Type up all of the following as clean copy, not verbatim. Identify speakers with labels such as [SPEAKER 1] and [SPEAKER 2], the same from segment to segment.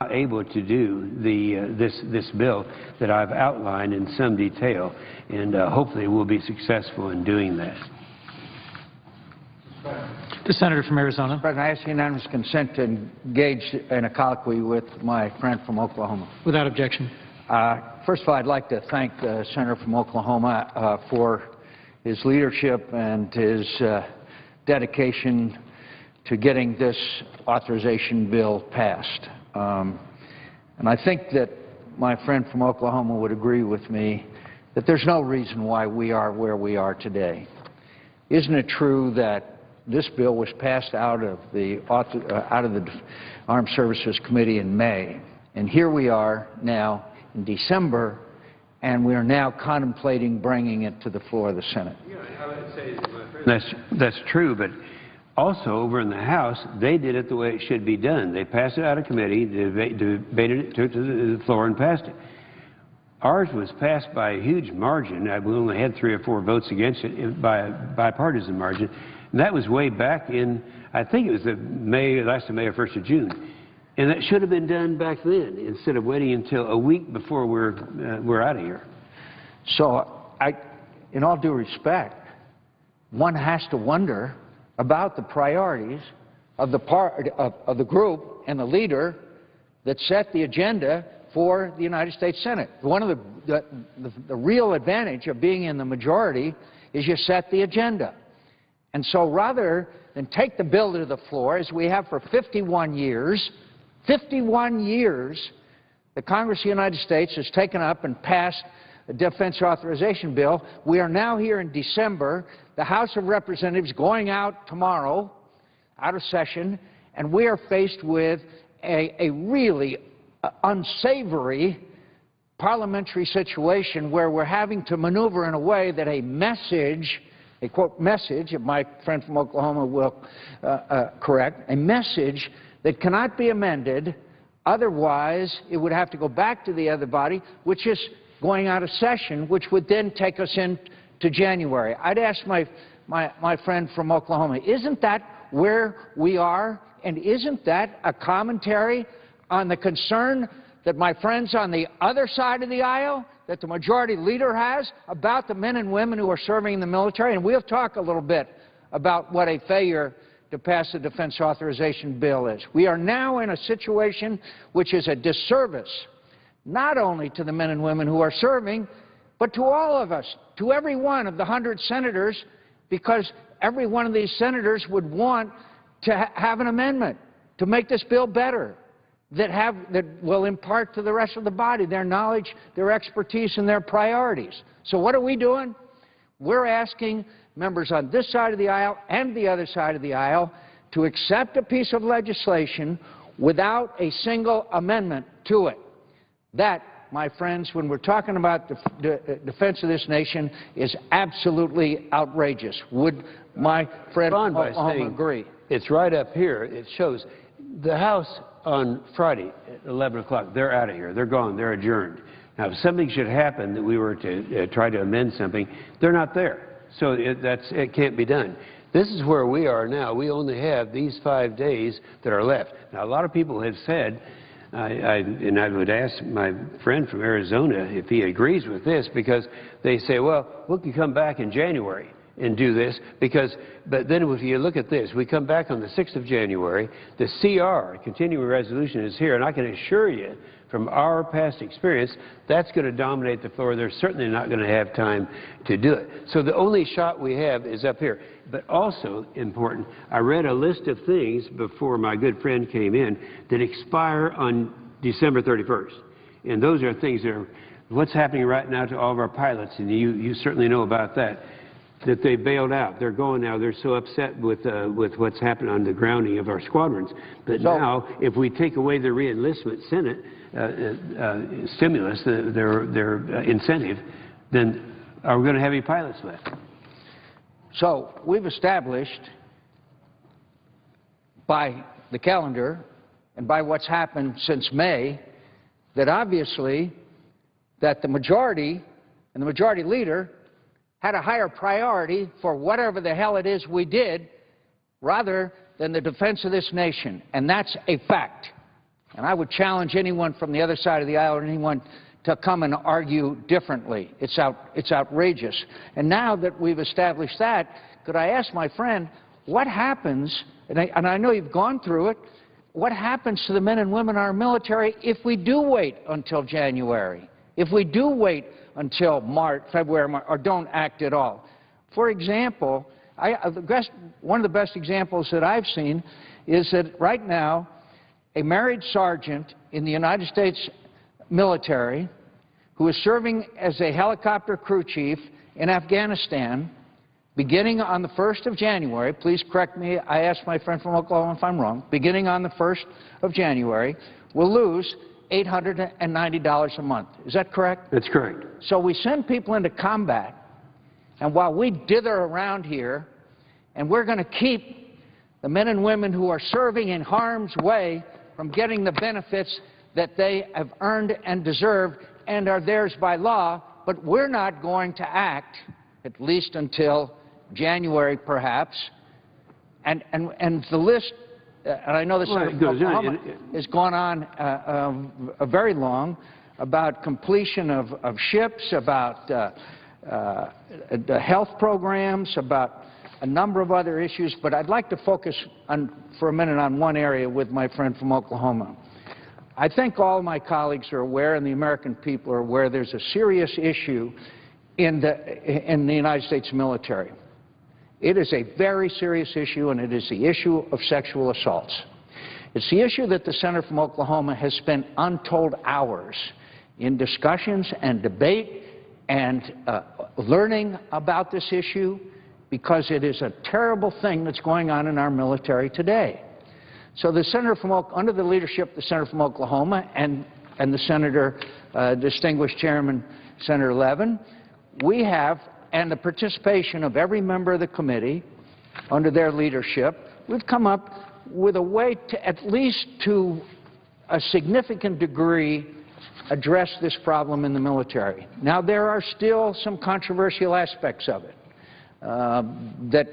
[SPEAKER 1] not able to do this bill that I've outlined in some detail, and hopefully we'll be successful in doing that.
[SPEAKER 2] The senator from Arizona.
[SPEAKER 3] President, I ask unanimous consent to engage in a colloquy with my friend from Oklahoma.
[SPEAKER 2] Without objection.
[SPEAKER 3] First of all, I'd like to thank the senator from Oklahoma for his leadership and his dedication to getting this authorization bill passed. And I think that my friend from Oklahoma would agree with me that there's no reason why we are where we are today. Isn't it true that this bill was passed out of the Armed Services Committee in May, and here we are now in December, and we are now contemplating bringing it to the floor of the Senate?
[SPEAKER 1] Yeah, I would say, my friend, that's true, but also over in the House, they did it the way it should be done. They passed it out of committee, debated it, took it to the floor, and passed it. Ours was passed by a huge margin. We only had 3 or 4 votes against it by a bipartisan margin. And that was way back in, I think it was the last of May or 1st of June. And that should have been done back then instead of waiting until a week before we're out of here.
[SPEAKER 3] So, in all due respect, one has to wonder about the priorities of the group and the leader that set the agenda for the United States Senate. One of the real advantage of being in the majority is you set the agenda. And so rather than take the bill to the floor, as we have for 51 years, the Congress of the United States has taken up and passed a defense authorization bill. We are now here in December, the House of Representatives going out tomorrow, out of session, and we are faced with a really unsavory parliamentary situation where we're having to maneuver in a way that a message, a quote message, if my friend from Oklahoma will correct, a message that cannot be amended, otherwise it would have to go back to the other body, which is going out of session, which would then take us into January. I'd ask my friend from Oklahoma, isn't that where we are? And isn't that a commentary on the concern that my friends on the other side of the aisle, that the majority leader has about the men and women who are serving in the military? And we'll talk a little bit about what a failure to pass the defense authorization bill is. We are now in a situation which is a disservice not only to the men and women who are serving, but to all of us, to every one of the 100 senators, because every one of these senators would want to have an amendment to make this bill better, that will impart to the rest of the body their knowledge, their expertise, and their priorities. So what are we doing? We're asking members on this side of the aisle and the other side of the aisle to accept a piece of legislation without a single amendment to it. That, my friends, when we're talking about the defense of this nation, is absolutely outrageous. Would my friend from Oklahoma agree?
[SPEAKER 1] It's right up here. It shows the House on Friday at 11 o'clock. They're out of here. They're gone. They're adjourned. Now, if something should happen that we were to try to amend something, they're not there. So it can't be done. This is where we are now. We only have these 5 days that are left. Now, a lot of people have said, and I would ask my friend from Arizona if he agrees with this, because they say, well, we can come back in January and do this, but then if you look at this, we come back on the 6th of January, the CR, continuing resolution, is here, and I can assure you from our past experience, that's going to dominate the floor. They're certainly not going to have time to do it. So the only shot we have is up here. But also important, I read a list of things before my good friend came in that expire on December 31st. And those are things that are what's happening right now to all of our pilots, and you certainly know about that they bailed out. They're going now. They're so upset with what's happened on the grounding of our squadrons. But now, if we take away the re-enlistment Senate stimulus, their incentive, then are we going to have any pilots left?
[SPEAKER 3] So we've established by the calendar and by what's happened since May that obviously that the majority and the majority leader had a higher priority for whatever the hell it is we did rather than the defense of this nation. And that's a fact. And I would challenge anyone from the other side of the aisle or anyone to come and argue differently. It's outrageous. And now that we've established that, could I ask my friend, what happens, and I know you've gone through it, what happens to the men and women in our military if we do wait until January, if we do wait until March, February, or don't act at all? For example, one of the best examples that I've seen is that right now, a married sergeant in the United States military who is serving as a helicopter crew chief in Afghanistan, beginning on the 1st of January, please correct me, I asked my friend from Oklahoma if I'm wrong, beginning on the 1st of January, will lose $890 a month. Is that correct?
[SPEAKER 1] That's correct.
[SPEAKER 3] So we send people into combat, and while we dither around here, and we're going to keep the men and women who are serving in harm's way from getting the benefits that they have earned and deserve and are theirs by law, but we're not going to act, at least until January perhaps. And the list, and I know the Senator from Oklahoma has gone on very long, about completion of ships, about the health programs, about a number of other issues, but I'd like to focus for a minute on one area with my friend from Oklahoma. I think all my colleagues are aware, and the American people are aware, there's a serious issue in the United States military. It is a very serious issue, and it is the issue of sexual assaults. It's the issue that the Senator from Oklahoma has spent untold hours in discussions and debate and learning about this issue, because it is a terrible thing that's going on in our military today. So the Senator from under the leadership of the Senator from Oklahoma and the Senator, distinguished Chairman Senator Levin, we have, and the participation of every member of the committee under their leadership, we've come up with a way to, at least to a significant degree, address this problem in the military. Now, there are still some controversial aspects of it that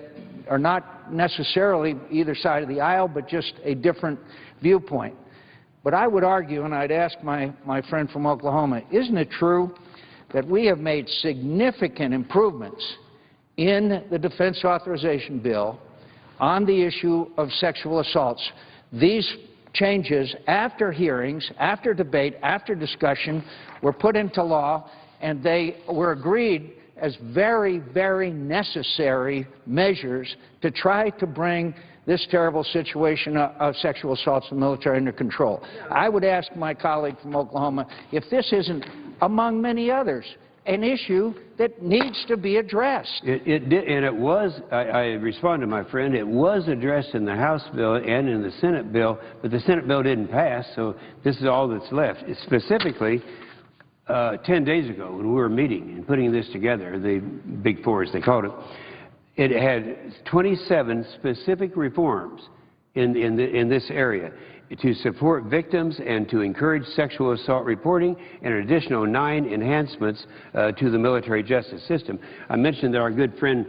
[SPEAKER 3] are not necessarily either side of the aisle, but just a different viewpoint. But I would argue, and I'd ask my friend from Oklahoma, isn't it true that we have made significant improvements in the defense authorization bill on the issue of sexual assaults? These changes, after hearings, after debate, after discussion, were put into law, and they were agreed as very, very necessary measures to try to bring this terrible situation of sexual assaults in the military under control. I would ask my colleague from Oklahoma if this isn't, among many others, an issue that needs to be addressed.
[SPEAKER 1] It did, and it was, I respond to my friend, it was addressed in the House bill and in the Senate bill, but the Senate bill didn't pass, so this is all that's left. Specifically, 10 days ago, when we were meeting and putting this together, the Big Four, as they called it, it had 27 specific reforms in this area to support victims and to encourage sexual assault reporting, and an additional 9 enhancements to the military justice system. I mentioned that our good friend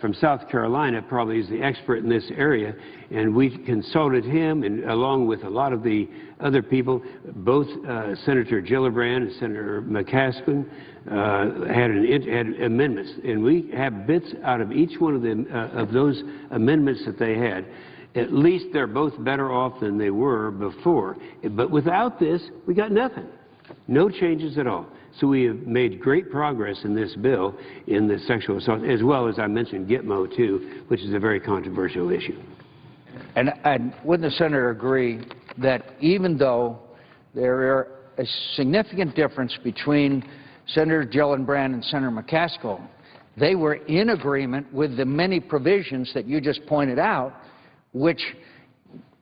[SPEAKER 1] from South Carolina probably is the expert in this area, and we consulted him, and along with a lot of the other people, both Senator Gillibrand and Senator McCaskill had amendments, and we have bits out of each one of them of those amendments that they had. At least they're both better off than they were before. But without this, we got nothing. No changes at all. So we have made great progress in this bill in the sexual assault, as well as I mentioned Gitmo, too, which is a very controversial issue.
[SPEAKER 3] And wouldn't the Senator agree that even though there are a significant difference between Senator Gillibrand and Senator McCaskill, they were in agreement with the many provisions that you just pointed out, which,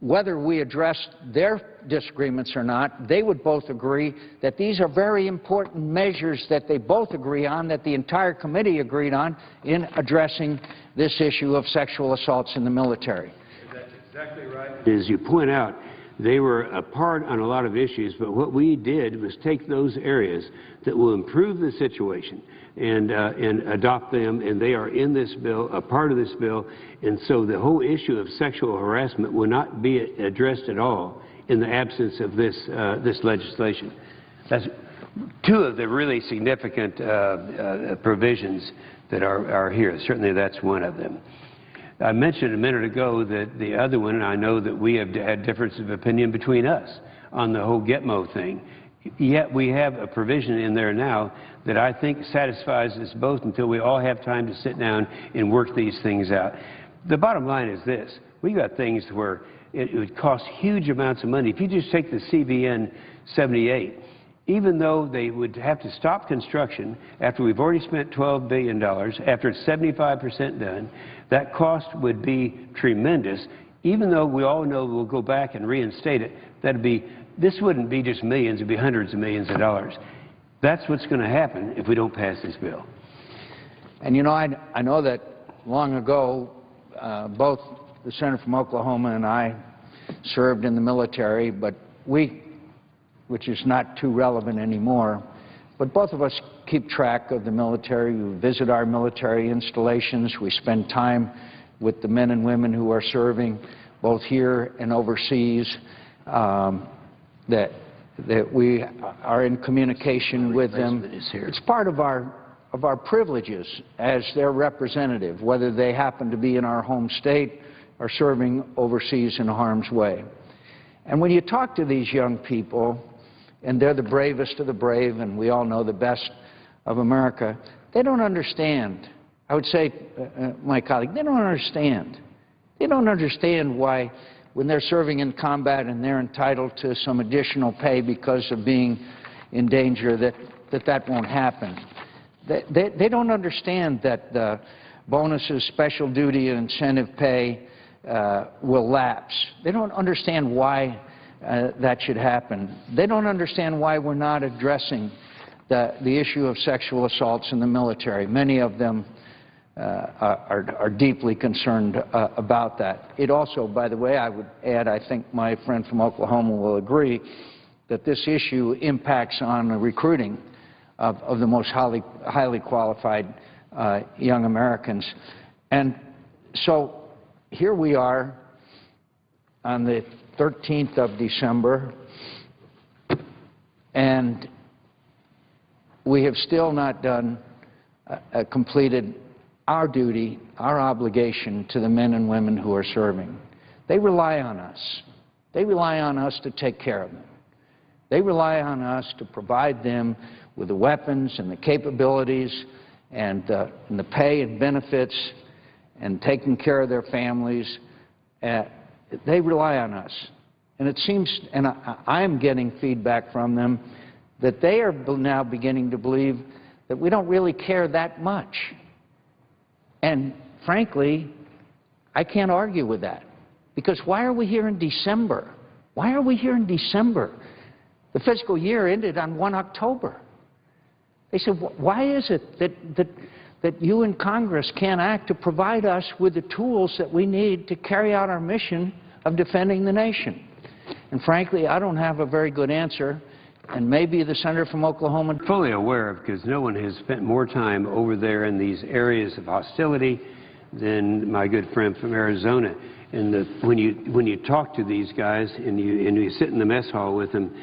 [SPEAKER 3] whether we address their disagreements or not, they would both agree that these are very important measures that they both agree on, that the entire committee agreed on in addressing this issue of sexual assaults in the military.
[SPEAKER 1] That's exactly right. As you point out, they were apart on a lot of issues, but what we did was take those areas that will improve the situation and adopt them, and they are in this bill, a part of this bill, and so the whole issue of sexual harassment will not be addressed at all in the absence of this legislation. That's two of the really significant provisions that are here. Certainly that's one of them. I mentioned a minute ago that the other one, and I know that we have had differences of opinion between us on the whole Gitmo thing, yet we have a provision in there now that I think satisfies us both until we all have time to sit down and work these things out. The bottom line is this. We've got things where it would cost huge amounts of money. If you just take the CVN 78, even though they would have to stop construction after we've already spent $12 billion, after it's 75% done, that cost would be tremendous. Even though we all know we'll go back and reinstate it, this wouldn't be just millions, it would be hundreds of millions of dollars. That's what's going to happen if we don't pass this bill.
[SPEAKER 3] And you know, I know that long ago, both the senator from Oklahoma and I served in the military, but which is not too relevant anymore, but both of us keep track of the military. We visit our military installations. We spend time with the men and women who are serving both here and overseas, that we are in communication with them. It's part of our privileges as their representative, whether they happen to be in our home state or serving overseas in harm's way. And when you talk to these young people, and they're the bravest of the brave, and we all know the best of America, they don't understand. I would say, my colleague, they don't understand. They don't understand why, when they're serving in combat and they're entitled to some additional pay because of being in danger, that won't happen. They don't understand that the bonuses, special duty, and incentive pay will lapse. They don't understand why that should happen. They don't understand why we're not addressing the issue of sexual assaults in the military. Many of them are deeply concerned about that. It also, by the way, I would add, I think my friend from Oklahoma will agree, that this issue impacts on the recruiting of the most highly qualified young Americans. And so here we are on the 13th of December, and we have still not completed our duty, our obligation to the men and women who are serving. They rely on us. They rely on us to take care of them. They rely on us to provide them with the weapons and the capabilities and the pay and benefits and taking care of their families. They rely on us. And it seems, and I am getting feedback from them, that they are now beginning to believe that we don't really care that much. And frankly, I can't argue with that. Because why are we here in December? Why are we here in December? The fiscal year ended on 1 October. They said, why is it that you in Congress can't act to provide us with the tools that we need to carry out our mission of defending the nation? And frankly, I don't have a very good answer, and maybe the senator from Oklahoma...
[SPEAKER 1] Fully aware of, because no one has spent more time over there in these areas of hostility than my good friend from Arizona. And when you talk to these guys and you sit in the mess hall with them,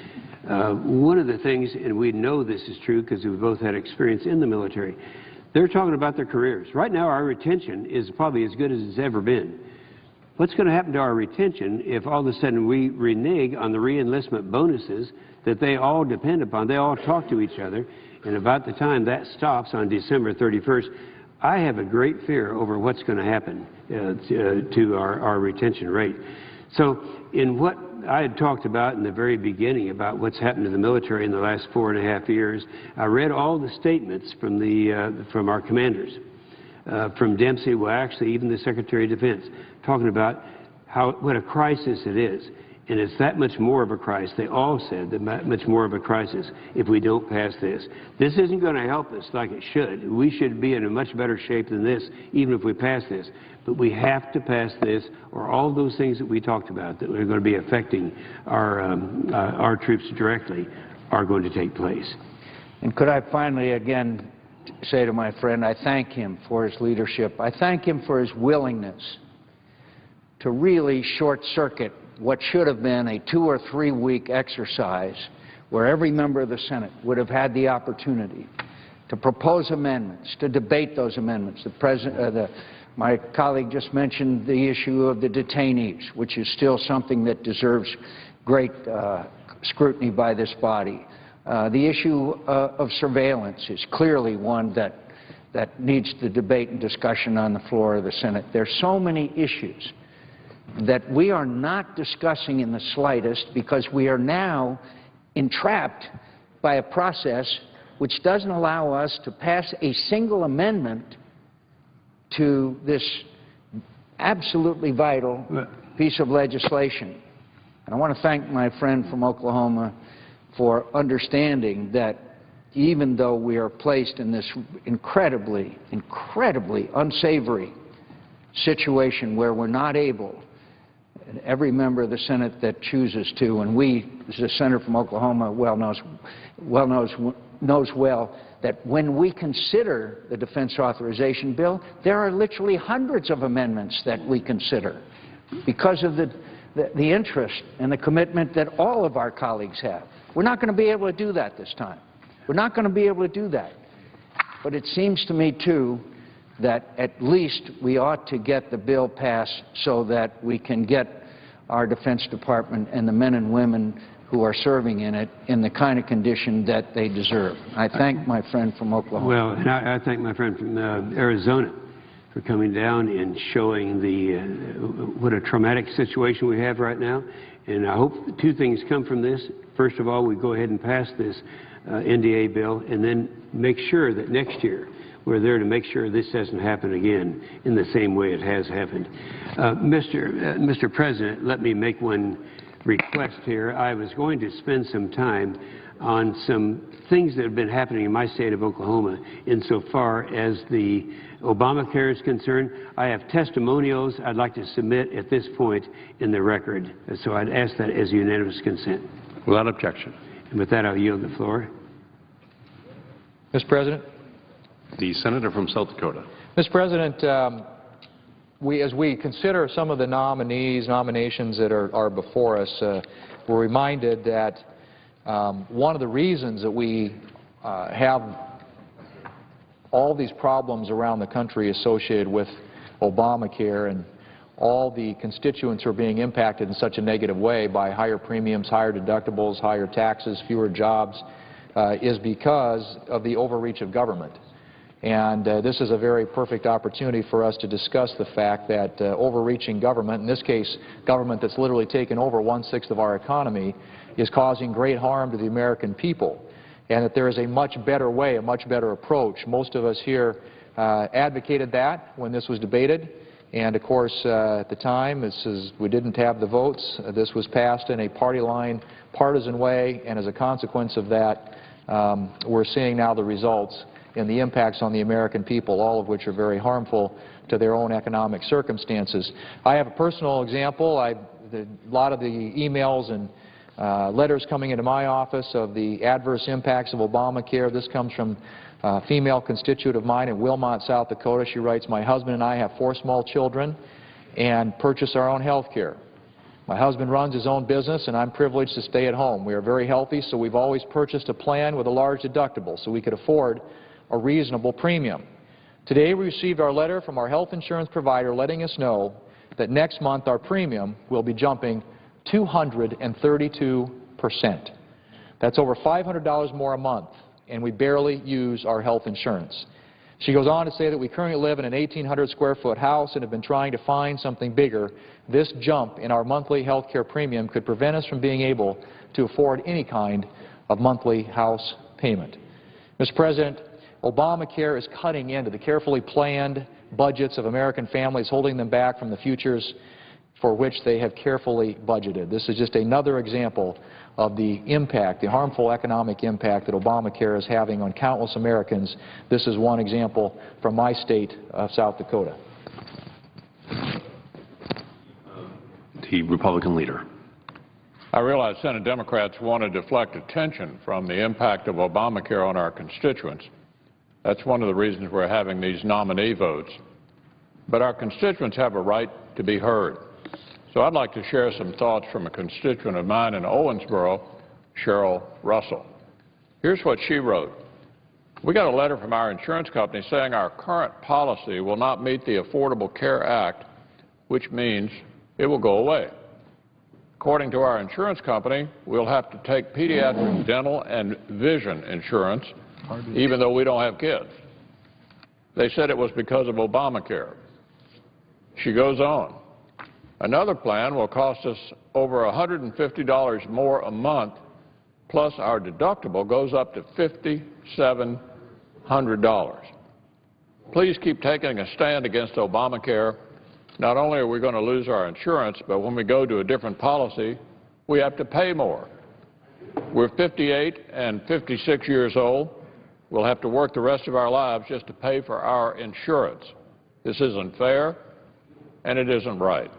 [SPEAKER 1] one of the things, and we know this is true because we both had experience in the military, they're talking about their careers. Right now, our retention is probably as good as it's ever been. What's going to happen to our retention if all of a sudden we renege on the re-enlistment bonuses that they all depend upon? They all talk to each other, and about the time that stops on December 31st, I have a great fear over what's going to happen to our retention rate. So in what I had talked about in the very beginning about what's happened to the military in the last 4.5 years, I read all the statements from our commanders, from Dempsey, well, actually even the Secretary of Defense, talking about what a crisis it is. And it's that much more of a crisis. They all said that much more of a crisis if we don't pass this. This isn't going to help us like it should. We should be in a much better shape than this, even if we pass this. But we have to pass this, or all those things that we talked about that are going to be affecting our troops directly are going to take place.
[SPEAKER 3] And could I finally again say to my friend, I thank him for his leadership. I thank him for his willingness to really short-circuit what should have been a 2- or 3-week exercise where every member of the Senate would have had the opportunity to propose amendments, to debate those amendments. My colleague just mentioned the issue of the detainees, which is still something that deserves great scrutiny by this body. The issue of surveillance is clearly one that needs the debate and discussion on the floor of the Senate. There are so many issues that we are not discussing in the slightest because we are now entrapped by a process which doesn't allow us to pass a single amendment to this absolutely vital piece of legislation. And I want to thank my friend from Oklahoma for understanding that even though we are placed in this incredibly unsavory situation where we're not able, and every member of the Senate that chooses to, and we, as a senator from Oklahoma, knows well that when we consider the defense authorization bill, there are literally hundreds of amendments that we consider because of the interest and the commitment that all of our colleagues have. We're not going to be able to do that this time. We're not going to be able to do that. But it seems to me, too, that at least we ought to get the bill passed so that we can get our Defense Department and the men and women who are serving in it in the kind of condition that they deserve. I thank my friend from Oklahoma.
[SPEAKER 1] Well, and I thank my friend from Arizona for coming down and showing what a traumatic situation we have right now. And I hope 2 things come from this. First of all, we go ahead and pass this NDA bill, and then make sure that next year we're there to make sure this doesn't happen again in the same way it has happened. Mr. President, let me make one request here. I was going to spend some time on some things that have been happening in my state of Oklahoma insofar as the Obamacare is concerned. I have testimonials I'd like to submit at this point in the record, so I'd ask that as unanimous consent.
[SPEAKER 4] Without objection.
[SPEAKER 1] And with that, I'll yield the floor.
[SPEAKER 2] Mr. President.
[SPEAKER 4] The senator from South Dakota.
[SPEAKER 2] Mr. President, as we consider some of the nominations that are before us, we're reminded that one of the reasons that we have all these problems around the country associated with Obamacare and all the constituents are being impacted in such a negative way by higher premiums, higher deductibles, higher taxes, fewer jobs, is because of the overreach of government. And this is a very perfect opportunity for us to discuss the fact that overreaching government, in this case government that's literally taken over 1/6 of our economy, is causing great harm to the American people, and that there is a much better way, a much better approach. Most of us here advocated that when this was debated, and of course at the time we didn't have the votes. This was passed in a party line, partisan way, and as a consequence of that, we're seeing now the results and the impacts on the American people, all of which are very harmful to their own economic circumstances. I have a personal example. A lot of the emails and letters coming into my office of the adverse impacts of Obamacare. This comes from a female constituent of mine in Wilmot, South Dakota. She writes, "My husband and I have 4 small children and purchase our own health care. My husband runs his own business, and I'm privileged to stay at home. We are very healthy, so we've always purchased a plan with a large deductible so we could afford a reasonable premium. Today we received our letter from our health insurance provider letting us know that next month our premium will be jumping 232%. That's over $500 more a month, and we barely use our health insurance." She goes on to say that we currently live in an 1,800-square-foot house and have been trying to find something bigger. This jump in our monthly health care premium could prevent us from being able to afford any kind of monthly house payment. Mr. President, Obamacare is cutting into the carefully planned budgets of American families, holding them back from the futures for which they have carefully budgeted. This is just another example of the impact, the harmful economic impact that Obamacare is having on countless Americans. This is one example from my state of South Dakota.
[SPEAKER 4] The Republican leader.
[SPEAKER 5] I realize Senate Democrats want to deflect attention from the impact of Obamacare on our constituents. That's one of the reasons we're having these nominee votes. But our constituents have a right to be heard. So I'd like to share some thoughts from a constituent of mine in Owensboro, Cheryl Russell. Here's what she wrote. We got a letter from our insurance company saying our current policy will not meet the Affordable Care Act, which means it will go away. According to our insurance company, we'll have to take pediatric, dental, and vision insurance, even though we don't have kids. They said it was because of Obamacare. She goes on. Another plan will cost us over $150 more a month, plus our deductible goes up to $5,700. Please keep taking a stand against Obamacare. Not only are we going to lose our insurance, but when we go to a different policy, we have to pay more. We're 58 and 56 years old. We'll have to work the rest of our lives just to pay for our insurance. This isn't fair, and it isn't right.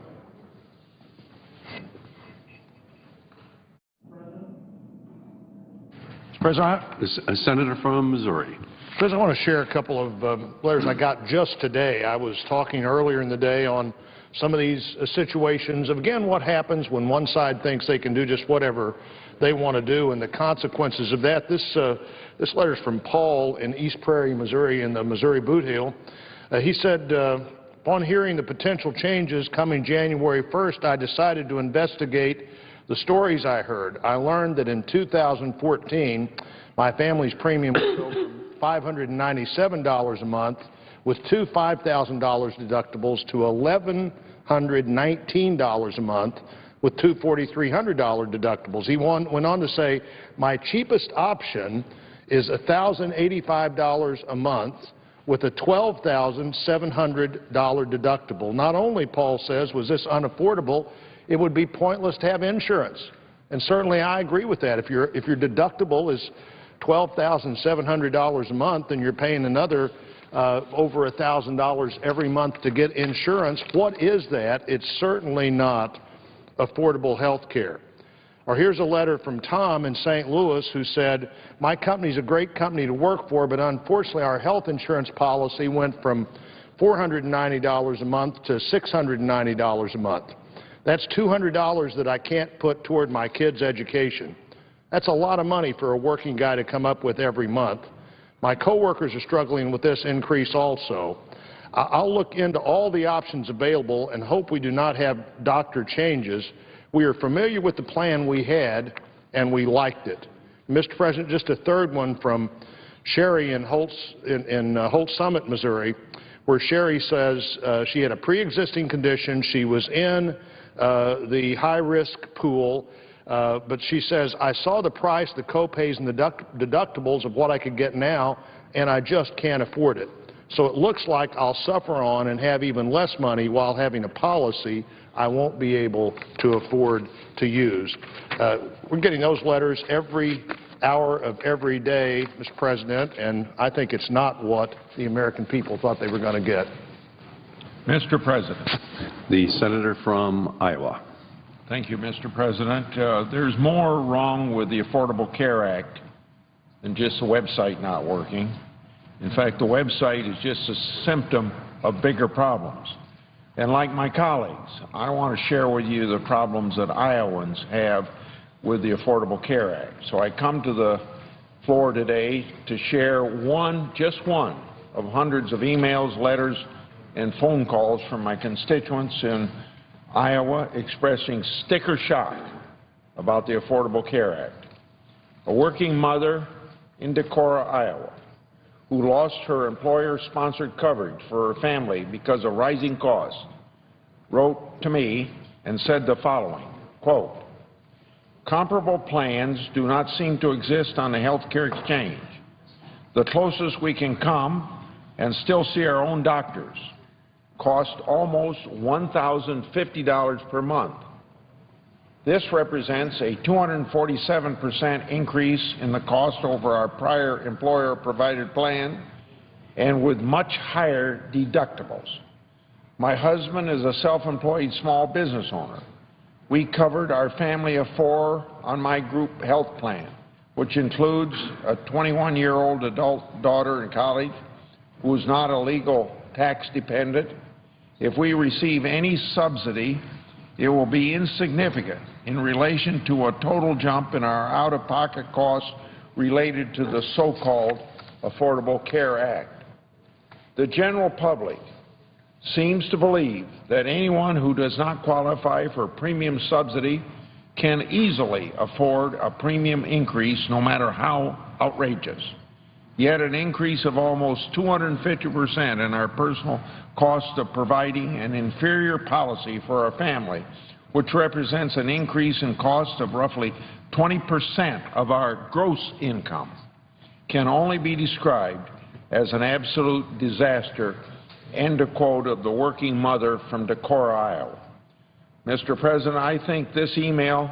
[SPEAKER 6] Mr. President,
[SPEAKER 4] A senator from Missouri.
[SPEAKER 6] I want to share a couple of letters I got just today. I was talking earlier in the day on some of these situations of, again, what happens when one side thinks they can do just whatever they want to do and the consequences of that. This letter is from Paul in East Prairie, Missouri, in the Missouri Boot Heel. He said, upon hearing the potential changes coming January 1st, I decided to investigate the stories I heard. I learned that in 2014, my family's premium would go from $597 a month with two $5,000 deductibles to $1,119 a month with two $4,300 deductibles. He went on to say, my cheapest option is $1,085 a month with a $12,700 deductible. Not only, Paul says, was this unaffordable, it would be pointless to have insurance. And certainly I agree with that. If your deductible is $12,700 a month and you're paying another over $1,000 every month to get insurance, what is that? It's certainly not affordable health care. Or here's a letter from Tom in St. Louis who said, my company's a great company to work for, but unfortunately our health insurance policy went from $490 a month to $690 a month. That's $200 that I can't put toward my kids' education. That's a lot of money for a working guy to come up with every month. My coworkers are struggling with this increase also. I'll look into all the options available and hope we do not have doctor changes. We are familiar with the plan we had, and we liked it. Mr. President, just a third one from Sherry in Holtz Summit, Missouri, where Sherry says she had a pre-existing condition. She was in the high-risk pool. But she says, I saw the price, the co-pays, and the deductibles of what I could get now, and I just can't afford it. So it looks like I'll suffer on and have even less money while having a policy I won't be able to afford to use. We're getting those letters every hour of every day, Mr. President, and I think it's not what the American people thought they were going to get.
[SPEAKER 7] Mr. President.
[SPEAKER 4] The senator from Iowa.
[SPEAKER 7] Thank you, Mr. President. There's more wrong with the Affordable Care Act than just the website not working. In fact, the website is just a symptom of bigger problems. And like my colleagues, I want to share with you the problems that Iowans have with the Affordable Care Act. So I come to the floor today to share just one of hundreds of emails, letters, and phone calls from my constituents in Iowa expressing sticker shock about the Affordable Care Act. A working mother in Decorah, Iowa, who lost her employer-sponsored coverage for her family because of rising costs, wrote to me and said the following, quote, comparable plans do not seem to exist on the health care exchange. The closest we can come and still see our own doctors cost almost $1,050 per month. This represents a 247% increase in the cost over our prior employer-provided plan and with much higher deductibles. My husband is a self-employed small business owner. We covered our family of 4 on my group health plan, which includes a 21-year-old adult daughter in college who is not a legal tax dependent. If we receive any subsidy, it will be insignificant in relation to a total jump in our out-of-pocket costs related to the so-called Affordable Care Act. The general public seems to believe that anyone who does not qualify for premium subsidy can easily afford a premium increase no matter how outrageous. Yet an increase of almost 250% in our personal cost of providing an inferior policy for our family, which represents an increase in cost of roughly 20% of our gross income, can only be described as an absolute disaster. End of quote of the working mother from Decorah, Iowa. Mr. President, I think this email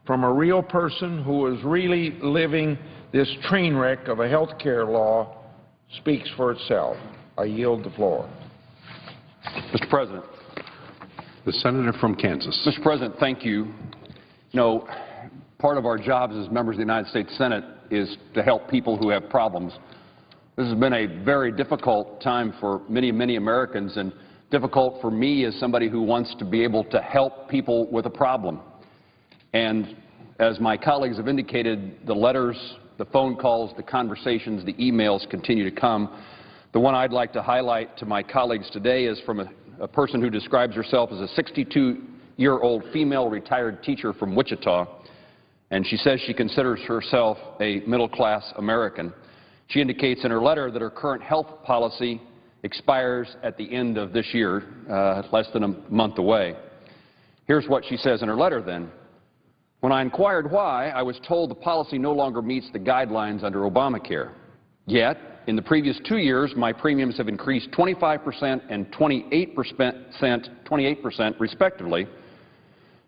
[SPEAKER 7] from a real person who is really living this train wreck of a health care law speaks for itself. I yield the floor.
[SPEAKER 8] Mr. President.
[SPEAKER 4] The senator from Kansas.
[SPEAKER 8] Mr. President, thank you. You know, part of our jobs as members of the United States Senate is to help people who have problems. This has been a very difficult time for many, many Americans, and difficult for me as somebody who wants to be able to help people with a problem. And as my colleagues have indicated, the letters, the phone calls, the conversations, the emails continue to come. The one I'd like to highlight to my colleagues today is from a person who describes herself as a 62-year-old female retired teacher from Wichita, and she says she considers herself a middle-class American. She indicates in her letter that her current health policy expires at the end of this year, less than a month away. Here's what she says in her letter then. When I inquired why, I was told the policy no longer meets the guidelines under Obamacare. Yet, in the previous 2 years, my premiums have increased 25% and 28% respectively,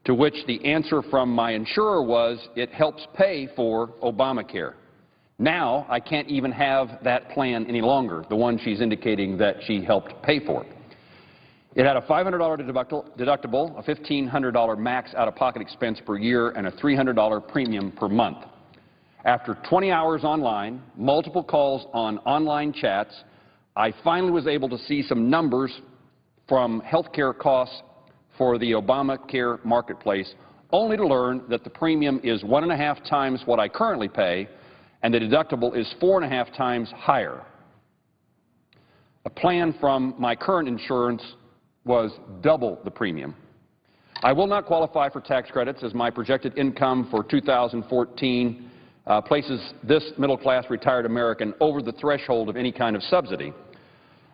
[SPEAKER 8] to which the answer from my insurer was it helps pay for Obamacare. Now, I can't even have that plan any longer, the one she's indicating that she helped pay for. It had a $500 deductible, a $1,500 max out-of-pocket expense per year, and a $300 premium per month. After 20 hours online, multiple calls on online chats, I finally was able to see some numbers from health care costs for the Obamacare marketplace, only to learn that the premium is 1.5 times what I currently pay, and the deductible is 4.5 times higher. A plan from my current insurance was double the premium. I will not qualify for tax credits as my projected income for 2014 places this middle-class retired American over the threshold of any kind of subsidy.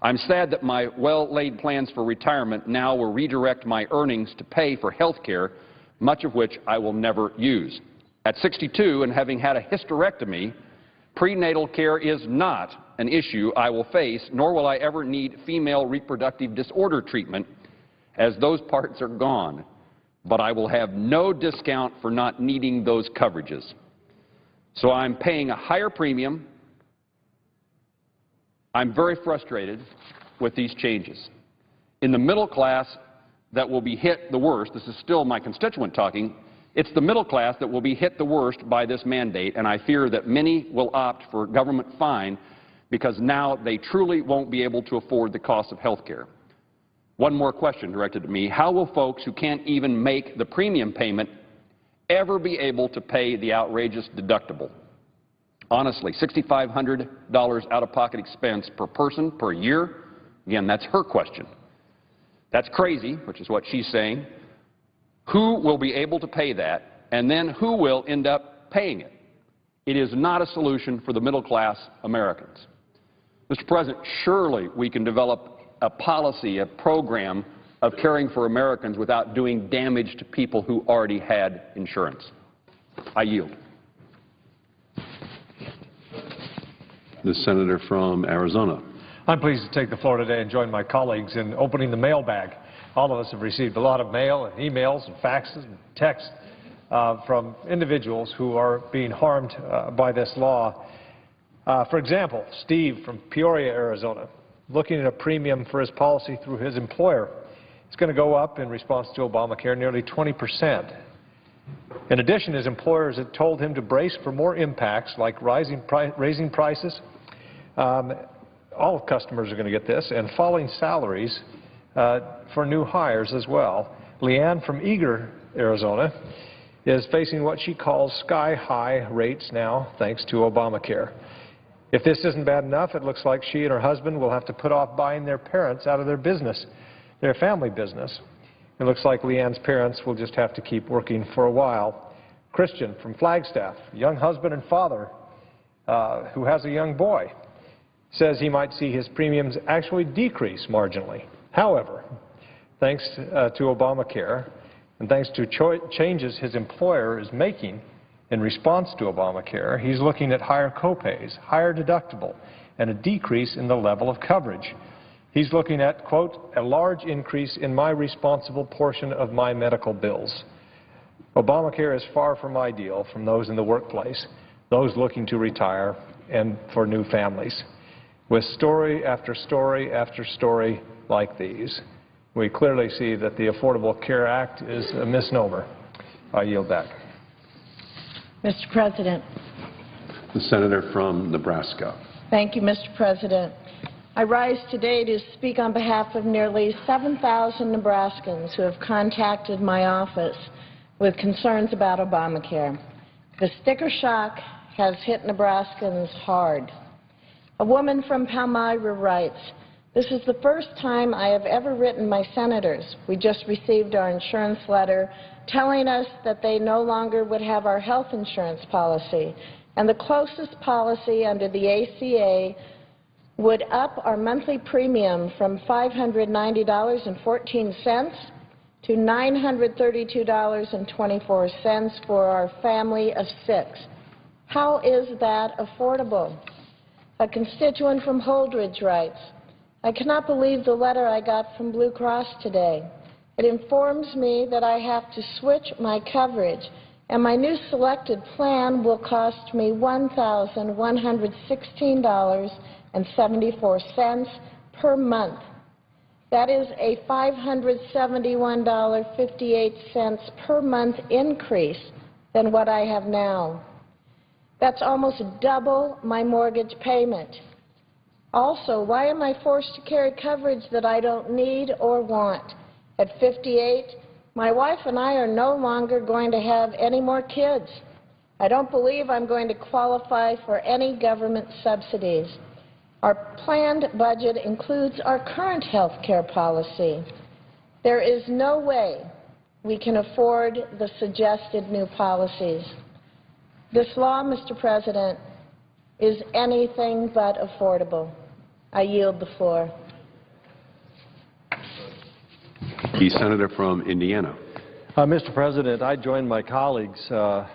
[SPEAKER 8] I'm sad that my well-laid plans for retirement now will redirect my earnings to pay for health care, much of which I will never use. At 62 and having had a hysterectomy, prenatal care is not an issue I will face, nor will I ever need female reproductive disorder treatment, as those parts are gone. But I will have no discount for not needing those coverages. So I'm paying a higher premium. I'm very frustrated with these changes. In the middle class that will be hit the worst, this is still my constituent talking, it's the middle class that will be hit the worst by this mandate, and I fear that many will opt for government fine because now they truly won't be able to afford the cost of health care. One more question directed to me. How will folks who can't even make the premium payment ever be able to pay the outrageous deductible? Honestly, $6,500 out-of-pocket expense per person per year? Again, that's her question. That's crazy, which is what she's saying. Who will be able to pay that, and then who will end up paying it? It is not a solution for the middle-class Americans. Mr. President, surely we can develop a policy, a program of caring for Americans without doing damage to people who already had insurance. I yield.
[SPEAKER 4] The senator from Arizona.
[SPEAKER 9] I'm pleased to take the floor today and join my colleagues in opening the mailbag. All of us have received a lot of mail and emails and faxes and texts from individuals who are being harmed by this law. For example, Steve from Peoria, Arizona, looking at a premium for his policy through his employer. It's going to go up in response to Obamacare nearly 20%. In addition, his employers had told him to brace for more impacts like raising prices. All customers are going to get this, and falling salaries for new hires as well. Leanne from Eager, Arizona, is facing what she calls sky-high rates now, thanks to Obamacare. If this isn't bad enough, it looks like she and her husband will have to put off buying their parents out of their business, their family business. It looks like Leanne's parents will just have to keep working for a while. Christian from Flagstaff, young husband and father who has a young boy, says he might see his premiums actually decrease marginally. However, thanks to Obamacare, and thanks to changes his employer is making in response to Obamacare, he's looking at higher copays, higher deductible, and a decrease in the level of coverage. He's looking at, quote, a large increase in my responsible portion of my medical bills. Obamacare is far from ideal from those in the workplace, those looking to retire, and for new families. With story after story after story like these, we clearly see that the Affordable Care Act is a misnomer. I yield back.
[SPEAKER 10] Mr. President.
[SPEAKER 4] The senator from Nebraska.
[SPEAKER 10] Thank you, Mr. President. I rise today to speak on behalf of nearly 7,000 Nebraskans who have contacted my office with concerns about Obamacare. The sticker shock has hit Nebraskans hard. A woman from Palmyra writes, "This is the first time I have ever written my senators. We just received our insurance letter telling us that they no longer would have our health insurance policy, and the closest policy under the ACA would up our monthly premium from $590.14 to $932.24 for our family of 6. How is that affordable?" A constituent from Holdridge writes, "I cannot believe the letter I got from Blue Cross today. It informs me that I have to switch my coverage, and my new selected plan will cost me $1,116.74 per month. That is a $571.58 per month increase than what I have now. That's almost double my mortgage payment. Also, why am I forced to carry coverage that I don't need or want? At 58, my wife and I are no longer going to have any more kids. I don't believe I'm going to qualify for any government subsidies. Our planned budget includes our current health care policy. There is no way we can afford the suggested new policies. This law, Mr. President, is anything but affordable. I yield the floor.
[SPEAKER 4] The senator from Indiana.
[SPEAKER 9] Mr. President, I join my colleagues as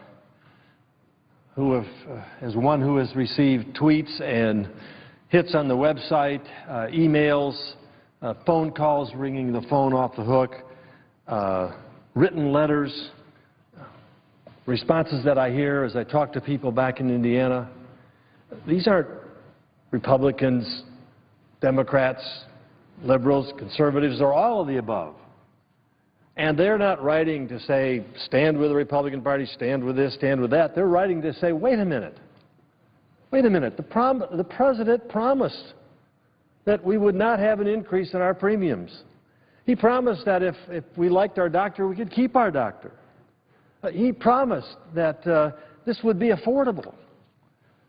[SPEAKER 9] one who has received tweets and hits on the website, emails, phone calls ringing the phone off the hook, written letters, responses that I hear as I talk to people back in Indiana. These aren't Republicans, Democrats, liberals, conservatives, they're all of the above. And they're not writing to say, stand with the Republican Party, stand with this, stand with that. They're writing to say, wait a minute. Wait a minute. The President promised that we would not have an increase in our premiums. He promised that if we liked our doctor, we could keep our doctor. He promised that this would be affordable.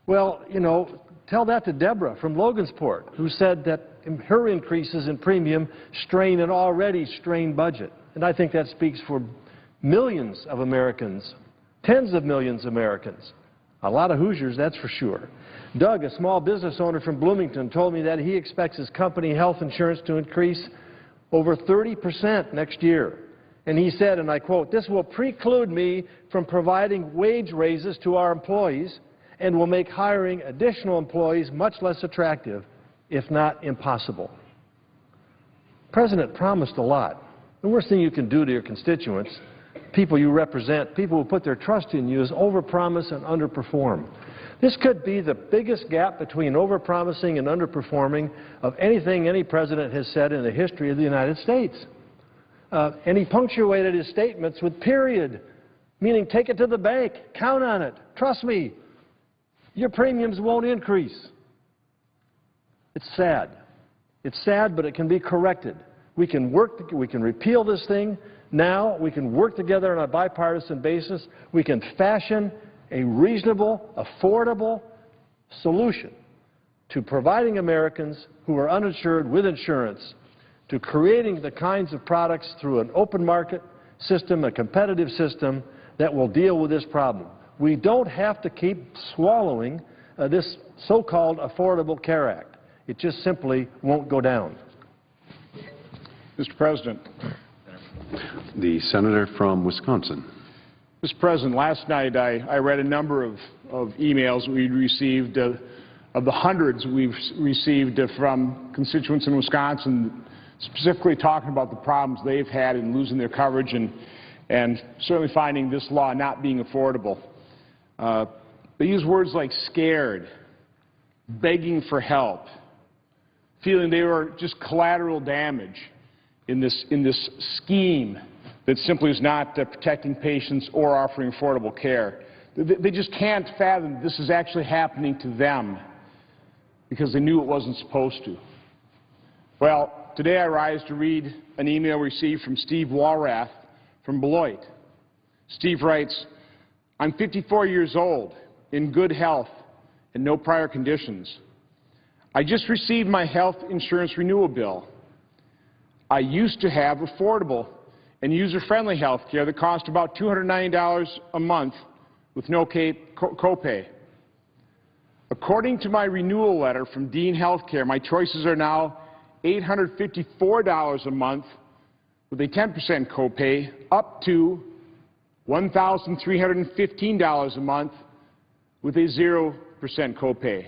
[SPEAKER 9] Well, you know, tell that to Deborah from Logansport, who said that her increases in premium strain an already strained budget. And I think that speaks for millions of Americans, tens of millions of Americans. A lot of Hoosiers, that's for sure. Doug, a small business owner from Bloomington, told me that he expects his company health insurance to increase over 30% next year. And he said, and I quote, "This will preclude me from providing wage raises to our employees and will make hiring additional employees much less attractive, if not impossible." The President promised a lot. The worst thing you can do to your constituents, people you represent, people who put their trust in you, is overpromise and underperform. This could be the biggest gap between overpromising and underperforming of anything any president has said in the history of the United States. And he punctuated his statements with period, meaning take it to the bank, count on it, trust me, your premiums won't increase. It's sad. It's sad, but it can be corrected. We can repeal this thing,
[SPEAKER 11] Now we can work together on a bipartisan basis. We can fashion a reasonable, affordable solution to providing Americans who are uninsured with insurance, to creating the kinds of products through an open market system, a competitive system that will deal with this problem. We don't have to keep swallowing this so-called Affordable Care Act. It just simply won't go down.
[SPEAKER 12] Mr. President.
[SPEAKER 4] The senator from Wisconsin.
[SPEAKER 12] Mr. President, last night I read a number of emails we'd received, of the hundreds we've received from constituents in Wisconsin, specifically talking about the problems they've had in losing their coverage and certainly finding this law not being affordable. They use words like scared, begging for help, feeling they were just collateral damage in this scheme that simply is not protecting patients or offering affordable care. They just can't fathom this is actually happening to them because they knew it wasn't supposed to. Well, today I rise to read an email received from Steve Walrath from Beloit. Steve writes, "I'm 54 years old, in good health, and no prior conditions. I just received my health insurance renewal bill. I used to have affordable and user-friendly health care that cost about $290 a month with no copay. According to my renewal letter from Dean Healthcare, my choices are now $854 a month with a 10% copay up to $1,315 a month with a 0% copay.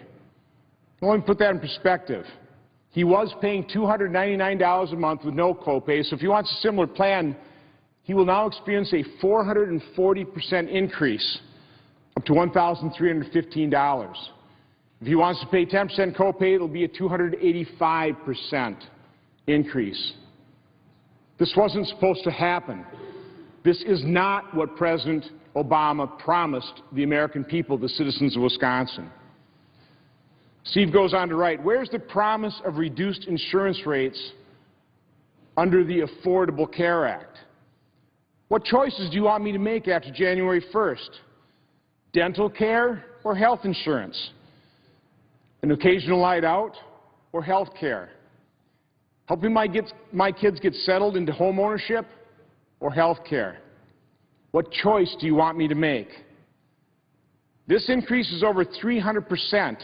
[SPEAKER 12] Well, let me put that in perspective. He was paying $299 a month with no copay, so if he wants a similar plan, he will now experience a 440% increase up to $1,315. If he wants to pay 10% copay, it will be a 285% increase. This wasn't supposed to happen. This is not what President Obama promised the American people, the citizens of Wisconsin. Steve goes on to write, where's the promise of reduced insurance rates under the Affordable Care Act? What choices do you want me to make after January 1st? Dental care or health insurance? An occasional night out or health care? Helping my kids get settled into home ownership or health care? What choice do you want me to make? This increase is over 300%.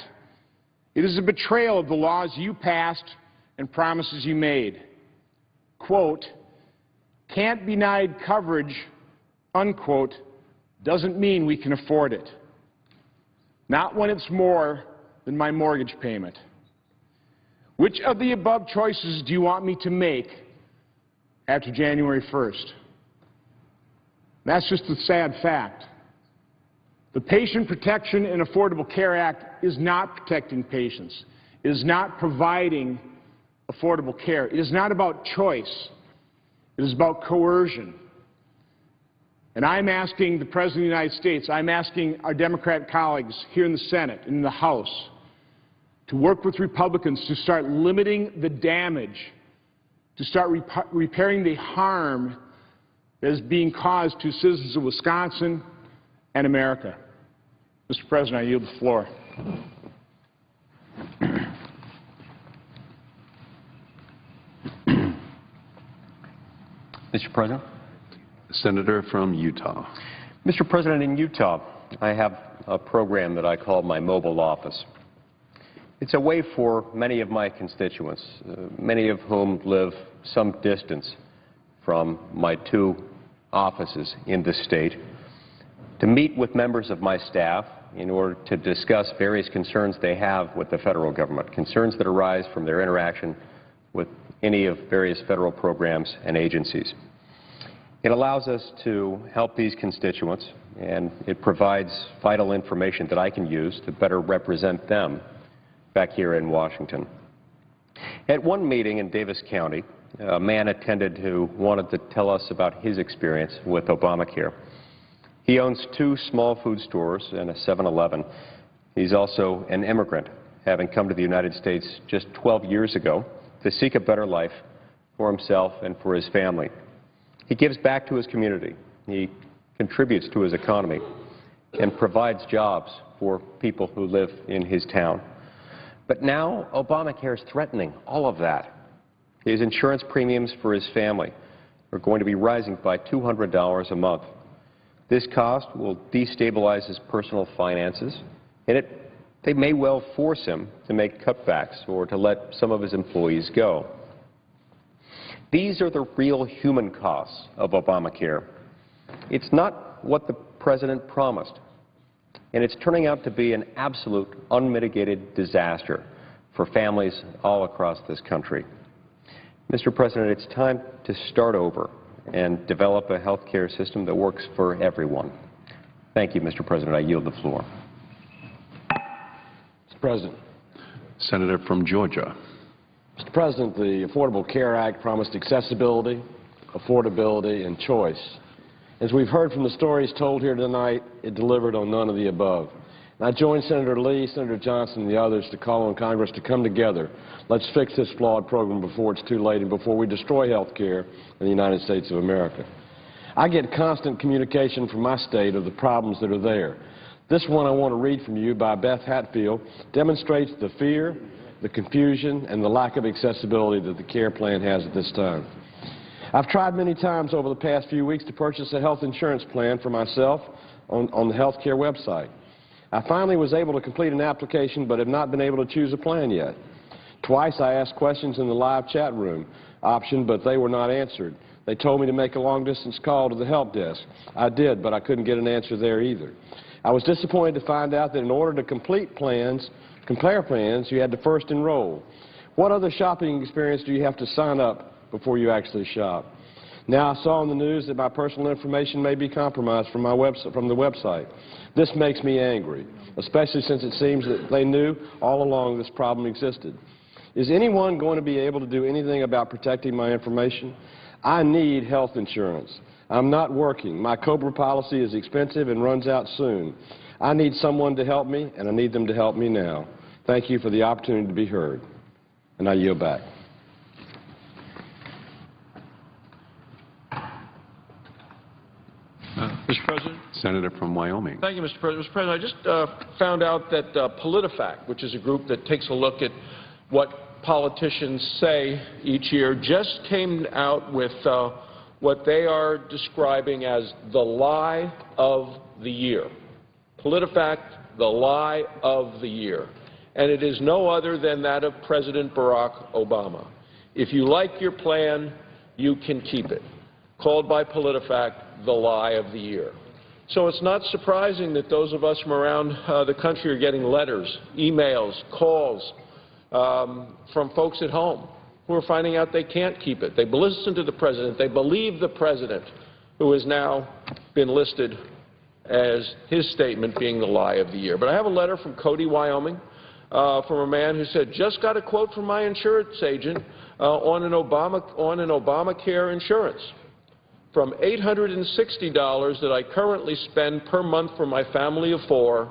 [SPEAKER 12] It is a betrayal of the laws you passed and promises you made. Quote, can't be denied coverage, unquote, doesn't mean we can afford it. Not when it's more than my mortgage payment. Which of the above choices do you want me to make after January 1st? That's just a sad fact. The Patient Protection and Affordable Care Act is not protecting patients. It is not providing affordable care. It is not about choice. It is about coercion. And I'm asking the President of the United States, I'm asking our Democrat colleagues here in the Senate and in the House to work with Republicans to start limiting the damage, to start repairing the harm that is being caused to citizens of Wisconsin and America. Mr. President, I yield the floor.
[SPEAKER 13] Mr. President.
[SPEAKER 4] Senator from Utah.
[SPEAKER 13] Mr. President, in Utah, I have a program that I call my mobile office. It's a way for many of my constituents, many of whom live some distance from my two offices in the state, to meet with members of my staff in order to discuss various concerns they have with the federal government, concerns that arise from their interaction with any of various federal programs and agencies. It allows us to help these constituents, and it provides vital information that I can use to better represent them back here in Washington. At one meeting in Davis County, a man attended who wanted to tell us about his experience with Obamacare. He owns 2 small food stores and a 7-Eleven. He's also an immigrant, having come to the United States just 12 years ago to seek a better life for himself and for his family. He gives back to his community. He contributes to his economy and provides jobs for people who live in his town. But now Obamacare is threatening all of that. His insurance premiums for his family are going to be rising by $200 a month. This cost will destabilize his personal finances, and they may well force him to make cutbacks or to let some of his employees go. These are the real human costs of Obamacare. It's not what the president promised, and it's turning out to be an absolute unmitigated disaster for families all across this country. Mr. President, it's time to start over and develop a health care system that works for everyone. Thank you, Mr. President. I yield the floor.
[SPEAKER 14] Mr. President.
[SPEAKER 4] Senator from Georgia.
[SPEAKER 14] Mr. President, the Affordable Care Act promised accessibility, affordability, and choice. As we've heard from the stories told here tonight, it delivered on none of the above. And I join Senator Lee, Senator Johnson, and the others to call on Congress to come together. Let's fix this flawed program before it's too late and before we destroy health care in the United States of America. I get constant communication from my state of the problems that are there. This one I want to read from you by Beth Hatfield demonstrates the fear, the confusion, and the lack of accessibility that the care plan has at this time. I've tried many times over the past few weeks to purchase a health insurance plan for myself on the health care website. I finally was able to complete an application but have not been able to choose a plan yet. Twice I asked questions in the live chat room option, but they were not answered. They told me to make a long-distance call to the help desk. I did, but I couldn't get an answer there either. I was disappointed to find out that in order to compare plans, you had to first enroll. What other shopping experience do you have to sign up before you actually shop? Now I saw on the news that my personal information may be compromised from the website. This makes me angry, especially since it seems that they knew all along this problem existed. Is anyone going to be able to do anything about protecting my information? I need health insurance. I'm not working. My COBRA policy is expensive and runs out soon. I need someone to help me, and I need them to help me now. Thank you for the opportunity to be heard. And I yield back.
[SPEAKER 5] Mr. President.
[SPEAKER 4] Senator from Wyoming.
[SPEAKER 5] Thank you, Mr. President. Mr. President, I just found out that PolitiFact, which is a group that takes a look at what politicians say each year, just came out with what they are describing as the lie of the year. PolitiFact, the lie of the year. And it is no other than that of President Barack Obama. If you like your plan, you can keep it. Called by PolitiFact, the lie of the year. So it's not surprising that those of us from around the country are getting letters, emails, calls from folks at home who are finding out they can't keep it. They listen to the president. They believe the president, who has now been listed as his statement being the lie of the year. But I have a letter from Cody, Wyoming, from a man who said, just got a quote from my insurance agent on an Obamacare insurance. From $860 that I currently spend per month for my family of 4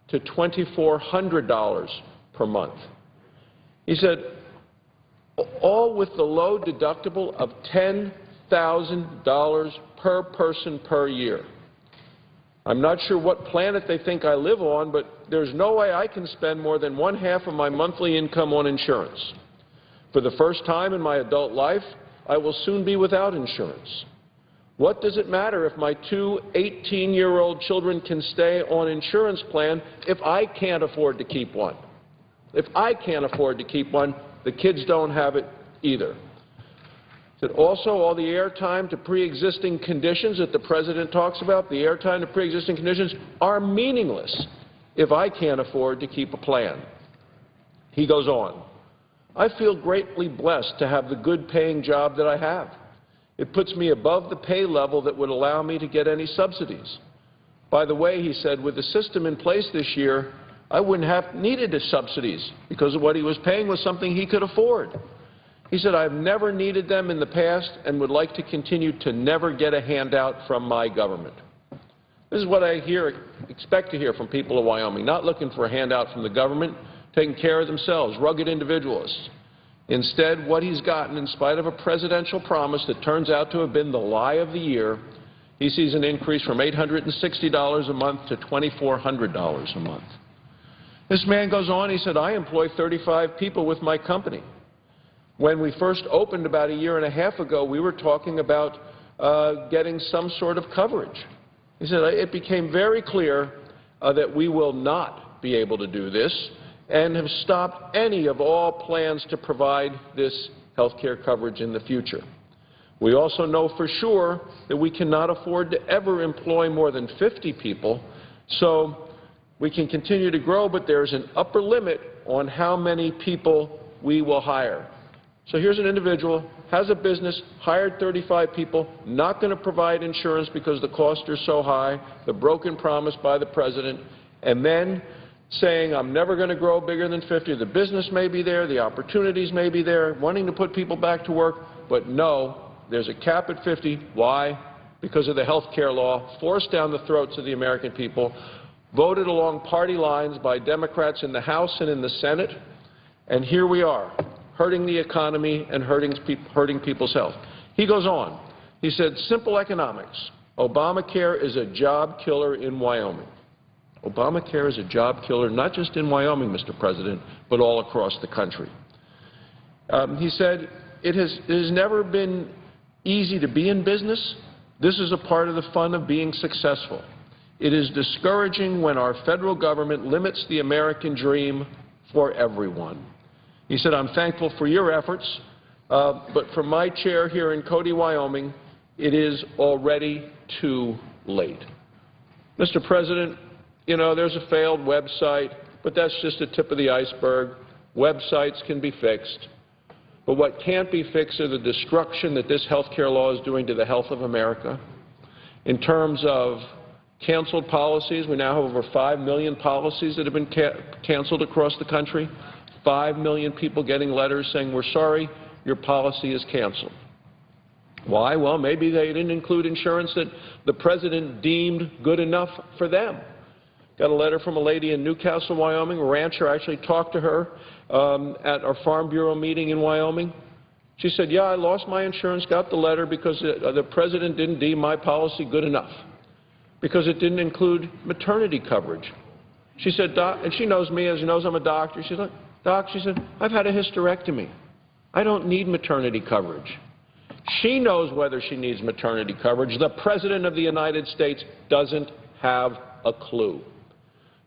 [SPEAKER 5] to $2,400 per month. He said, all with the low deductible of $10,000 per person per year. I'm not sure what planet they think I live on, but there's no way I can spend more than 1/2 of my monthly income on insurance. For the first time in my adult life, I will soon be without insurance. What does it matter if my 2 18-year-old children can stay on insurance plan if I can't afford to keep one? If I can't afford to keep one, the kids don't have it either. That also all the airtime to pre-existing conditions that the president talks about, the airtime to pre-existing conditions, are meaningless if I can't afford to keep a plan. He goes on, I feel greatly blessed to have the good paying job that I have. It puts me above the pay level that would allow me to get any subsidies. By the way, he said, with the system in place this year, I wouldn't have needed the subsidies because of what he was paying was something he could afford. He said, I've never needed them in the past and would like to continue to never get a handout from my government. This is what I expect to hear from people of Wyoming, not looking for a handout from the government, taking care of themselves, rugged individualists.
[SPEAKER 15] Instead, what he's gotten, in spite of a presidential promise that turns out to have been the lie of the year, he sees an increase from $860 a month to $2,400 a month. This man goes on, he said, I employ 35 people with my company. When we first opened about a year and a half ago, we were talking about getting some sort of coverage. He said, it became very clear that we will not be able to do this and have stopped any of all plans to provide this health care coverage in the future. We also know for sure that we cannot afford to ever employ more than 50 people, so we can continue to grow, but there's an upper limit on how many people we will hire. So here's an individual, has a business, hired 35 people, not going to provide insurance because the costs are so high, the broken promise by the president, and then saying, I'm never going to grow bigger than 50. The business may be there, the opportunities may be there, wanting to put people back to work, but no, there's a cap at 50. Why? Because of the health care law, forced down the throats of the American people, voted along party lines by Democrats in the House and in the Senate, and here we are, hurting the economy and hurting people's health. He goes on. He said, simple economics. Obamacare is a job killer in Wyoming. Obamacare is a job killer not just in Wyoming, Mr. President, but all across the country. He said, it has never been easy to be in business. This is a part of the fun of being successful. It is discouraging when our federal government limits the American dream for everyone. He said, I'm thankful for your efforts, but from my chair here in Cody, Wyoming, it is already too late. Mr. President, you know, there's a failed website, but that's just the tip of the iceberg. Websites can be fixed. But what can't be fixed is the destruction that this health care law is doing to the health of America. In terms of canceled policies, we now have over 5 million policies that have been canceled across the country. 5 million people getting letters saying, we're sorry, your policy is canceled. Why? Well, maybe they didn't include insurance that the president deemed good enough for them. Got a letter from a lady in Newcastle, Wyoming, a rancher. I actually talked to her at our Farm Bureau meeting in Wyoming. She said, yeah, I lost my insurance, got the letter because the president didn't deem my policy good enough, because it didn't include maternity coverage. She said, Doc, and she knows me, as she knows I'm a doctor. She's like, Doc, she said, I've had a hysterectomy. I don't need maternity coverage. She knows whether she needs maternity coverage. The President of the United States doesn't have a clue.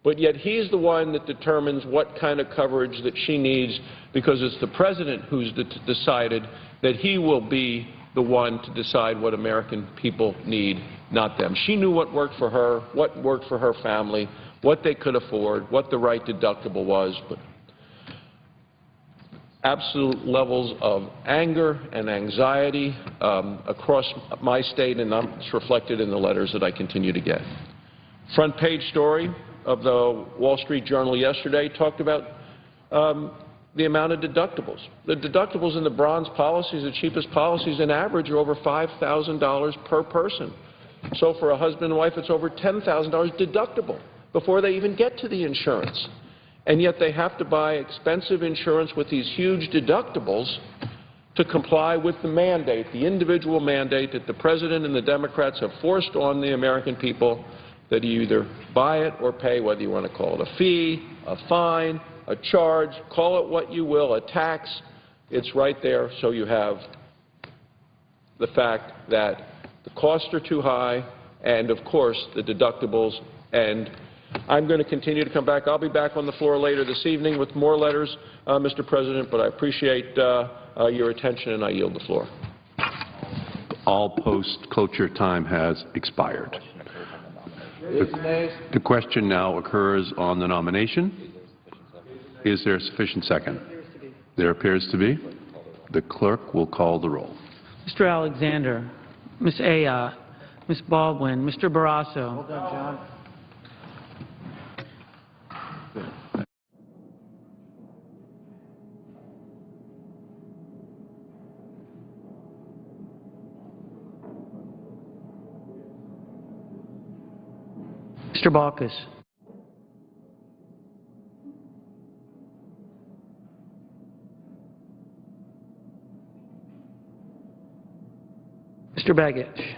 [SPEAKER 15] But yet he's the one that determines what kind of coverage that she needs, because it's the President who's decided that he will be the one to decide what American people need, not them. She knew what worked for her, what worked for her family, what they could afford, what the right deductible was. But absolute levels of anger and anxiety across my state, and it's reflected in the letters that I continue to get. Front page story of the Wall Street Journal yesterday talked about the amount of deductibles. The deductibles in the bronze policies, the cheapest policies, in average are over $5,000 per person. So for a husband and wife, it's over $10,000 deductible before they even get to the insurance. And yet they have to buy expensive insurance with these huge deductibles to comply with the mandate, the individual mandate that the President and the Democrats have forced on the American people, that you either buy it or pay, whether you want to call it a fee, a fine, a charge, call it what you will, a tax. It's right there, so you have the fact that the costs are too high and, of course, the deductibles. And I'm going to continue to come back. I'll be back on the floor later this evening with more letters, Mr. President, but I appreciate your attention, and I yield the floor.
[SPEAKER 4] All post-cloture time has expired. The question now occurs on the nomination. Is there a sufficient second? There appears to be. The clerk will call the roll.
[SPEAKER 16] Mr. Alexander, Ms. Ayotte, Ms. Baldwin, Mr. Barrasso.
[SPEAKER 3] Hold on, John.
[SPEAKER 16] Mr. Baucus. Mr. Begich.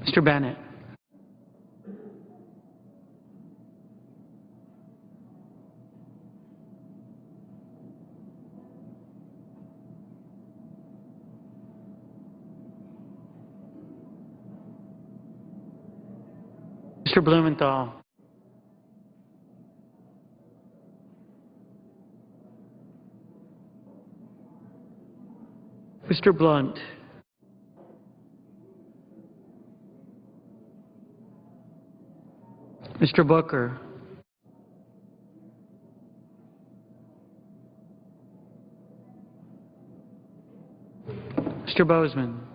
[SPEAKER 16] Mr. Bennett. Mr. Blumenthal. Mr. Blunt. Mr. Booker. Mr. Bozeman.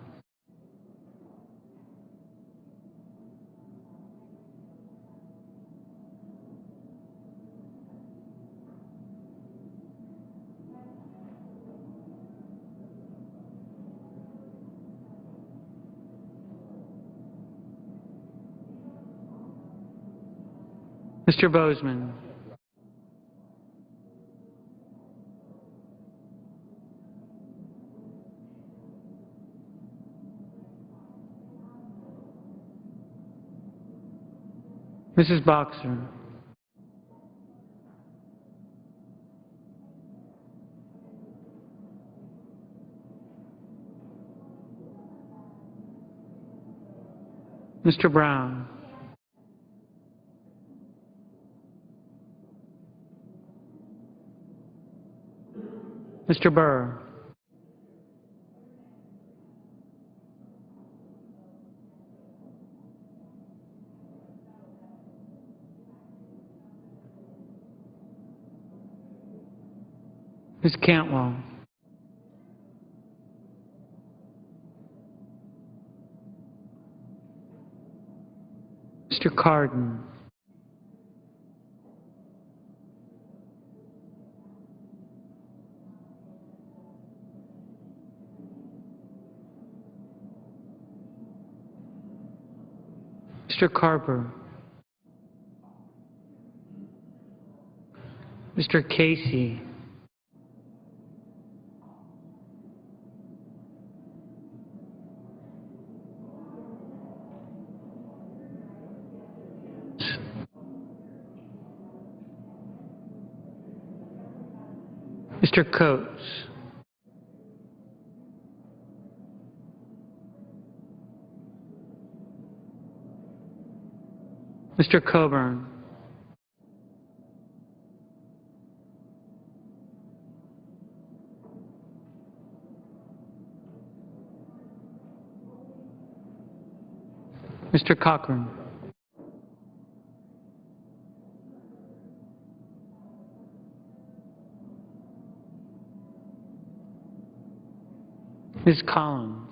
[SPEAKER 16] Mr. Bozeman. Mrs. Boxer. Mr. Brown. Mr. Burr. Ms. Cantwell. Mr. Cardin. Mr. Carper. Mr. Casey. Mr. Coates. Mr. Coburn. Mr. Cochran. Ms. Collins.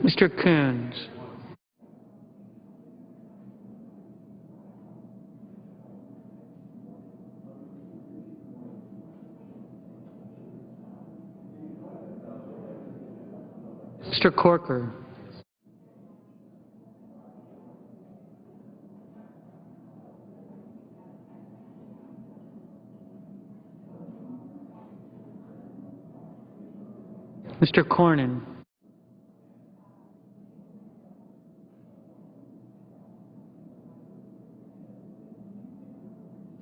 [SPEAKER 16] Mr. Coons. Mr. Corker. Mr. Cornyn.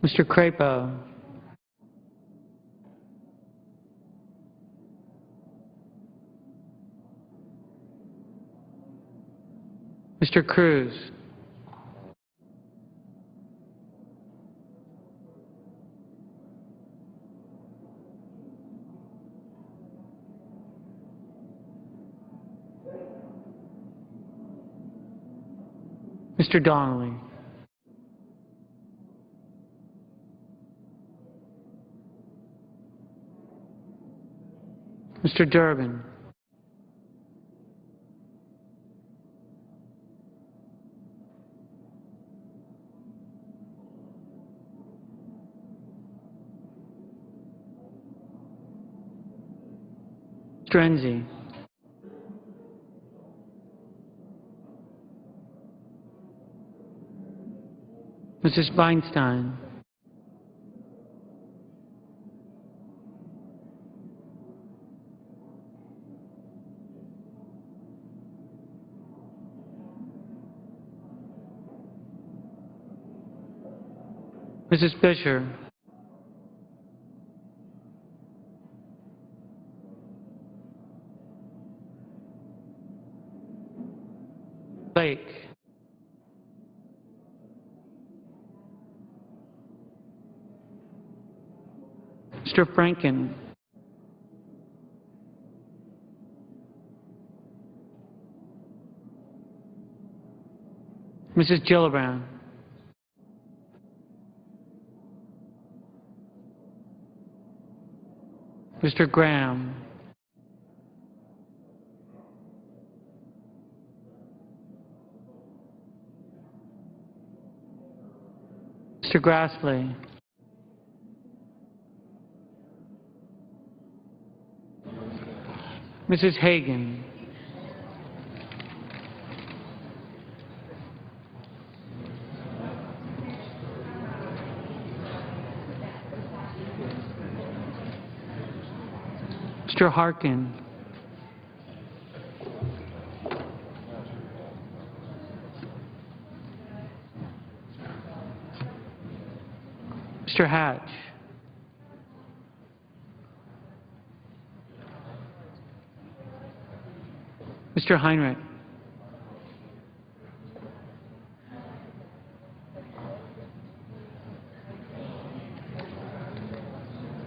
[SPEAKER 16] Mr. Crapo. Mr. Cruz. Mr. Donnelly. Mr. Durbin. Mr. Enzi. Mrs. Feinstein. Mrs. Fisher. Lake. Mr. Franken. Mrs. Gillibrand. Mr. Graham. Mr. Grassley. Mrs. Hagan. Mr. Harkin. Mr. Hatch. Mr. Heinrich.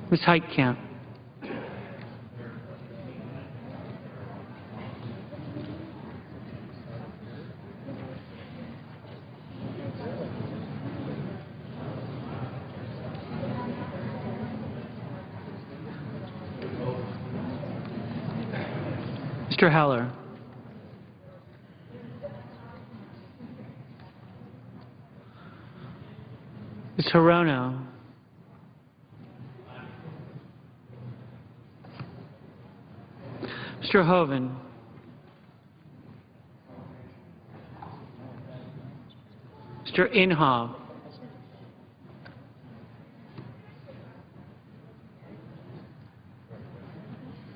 [SPEAKER 16] Ms. Heitkamp. Mr. Heller. Ms. Hirono. Mr. Hoven. Mr. Inhofe.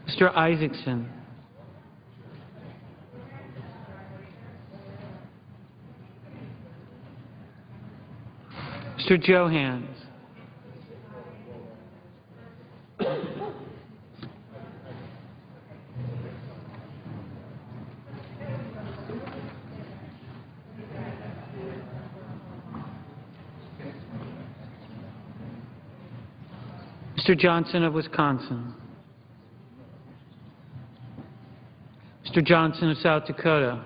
[SPEAKER 16] Mr. Isaacson. Mr. Johans. Mr. Johnson of Wisconsin. Mr. Johnson of South Dakota.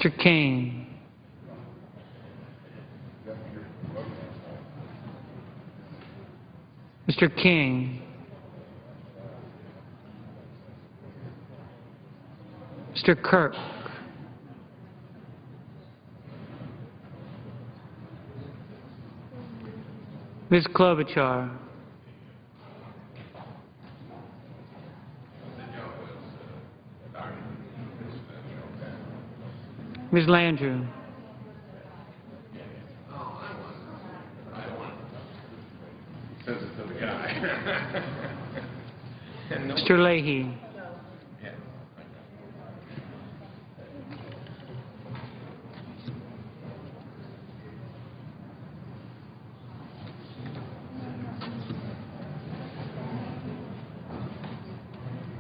[SPEAKER 16] Mr. Kane. Mr. King. Mr. Kirk. Ms. Klobuchar. Ms. Landrieu. Mr. Leahy.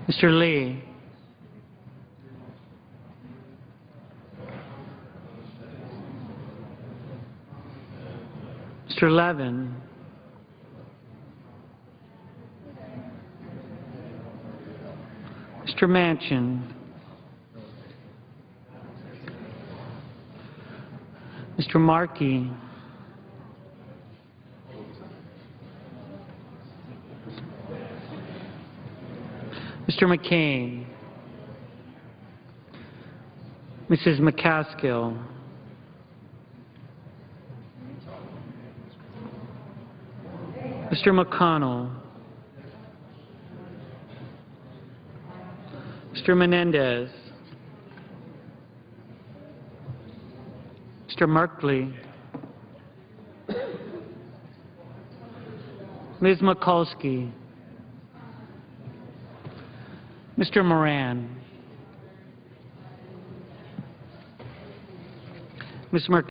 [SPEAKER 16] Mr. Lee. Mr. Levin. Mr. Manchin. Mr. Markey. Mr. McCain, Mrs. McCaskill, Mr. McConnell, Mr. Menendez, Mr. Merkley, Ms. Mikulski, Mr. Moran, Ms.